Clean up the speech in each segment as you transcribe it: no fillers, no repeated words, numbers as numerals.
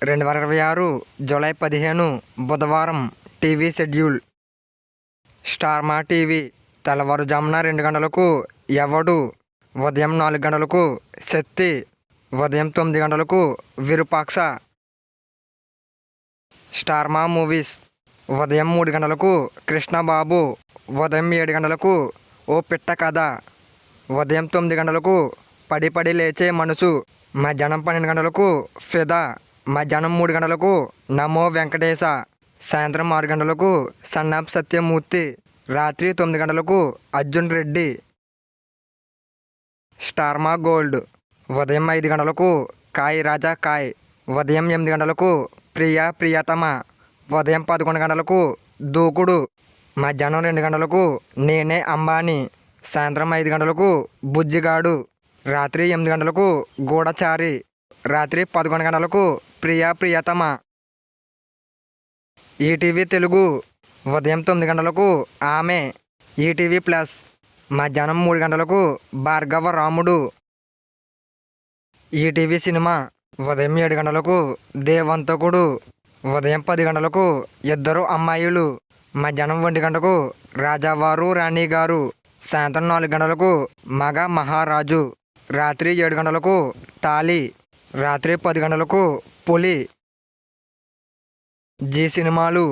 2026 July 15 బుధవారం TV schedule. Star మా TV తెల్లవారుజామున 2 గంటలకు ఎవడు, ఉదయం 4 గంటలకు శక్తి, ఉదయం 9 గంటలకు విరూపాక్ష. స్టార్ మా మూవీస్ ఉదయం 3 గంటలకు కృష్ణబాబు, ఉదయం 7 గంటలకు ఓ పిట్ట కథ, ఉదయం 9 గంటలకు పడి పడి లేచే మనసు, మధ్యాహ్నం 12 గంటలకు ఫిదా, మధ్యాహ్నం 3 గంటలకు నమో వెంకటేశ, సాయంత్రం 6 గంటలకు సన్నాఫ్ సత్యమూర్తి, రాత్రి 9 గంటలకు అర్జున్ రెడ్డి. స్టార్ మా గోల్డ్ ఉదయం 5 గంటలకు కాయ్ రాజా కాయ్, ఉదయం 8 గంటలకు ప్రియా ప్రియతమ, ఉదయం 11 గంటలకు దూకుడు, మధ్యాహ్నం 2 గంటలకు నేనే అంబానీ, సాయంత్రం 5 గంటలకు బుజ్జిగాడు, రాత్రి 8 గంటలకు గూఢచారి, రాత్రి 11 గంటలకు ప్రియా ప్రియతమ. ఈటీవీ తెలుగు ఉదయం 9 గంటలకు ఆమె, ఈటీవీ ప్లస్ మధ్యాహ్నం 3 గంటలకు భార్గవ రాముడు. ఈటీవీ సినిమా ఉదయం 7 గంటలకు దేవంతకుడు, ఉదయం 10 గంటలకు ఇద్దరు అమ్మాయిలు, మధ్యాహ్నం 1 గంటకు రాజావారు రాణిగారు, సాయంత్రం 4 గంటలకు మగ మహారాజు, రాత్రి 7 గంటలకు తాళి, రాత్రి 10 గంటలకు పులి. జీ సినిమాలు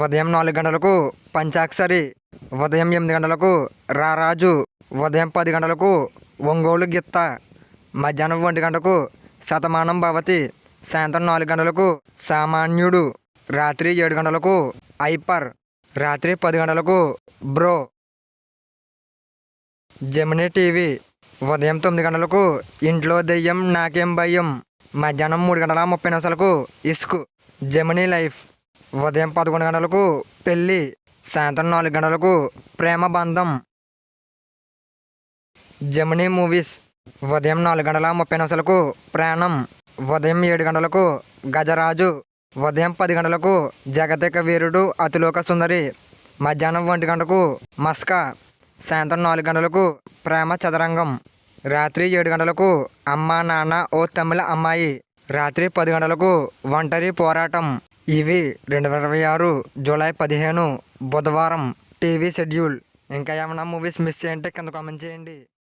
ఉదయం 4 గంటలకు పంచాక్షరి, ఉదయం 8 గంటలకు రారాజు, ఉదయం 10 గంటలకు ఒంగోలు గిత్త, మధ్యాహ్నం 1 గంటకు శతమానం భవతి, సాయంత్రం 4 గంటలకు సామాన్యుడు, రాత్రి 7 గంటలకు ఐపర్, రాత్రి 10 గంటలకు బ్రో. జెమినీ టీవీ ఉదయం 9 గంటలకు ఇంట్లో దెయ్యం నాకేం భయం, మధ్యాహ్నం 3 గంటల 30 నిమిషాలకు ఇస్క్. జెమినీ లైఫ్ ఉదయం 11 గంటలకు పెళ్ళి, సాయంత్రం 4 గంటలకు ప్రేమ బంధం. జెమినీ మూవీస్ ఉదయం 4 గంటల 30 నిమిషాలకు ప్రాణం, ఉదయం 7 గంటలకు గజరాజు, ఉదయం 10 గంటలకు జగతిక వీరుడు అతిలోక సుందరి, మధ్యాహ్నం 1 గంటకు మస్కా, సాయంత్రం 4 గంటలకు ప్రేమ చదరంగం, రాత్రి 7 గంటలకు అమ్మా నాన్న ఓ తమిళ అమ్మాయి, రాత్రి 10 గంటలకు ఒంటరి పోరాటం. ఇవి 2026 జూలై 15 బుధవారం టీవీ షెడ్యూల్. ఇంకా ఏమైనా మూవీస్ మిస్ చేయంటే కింద కామెంట్ చేయండి.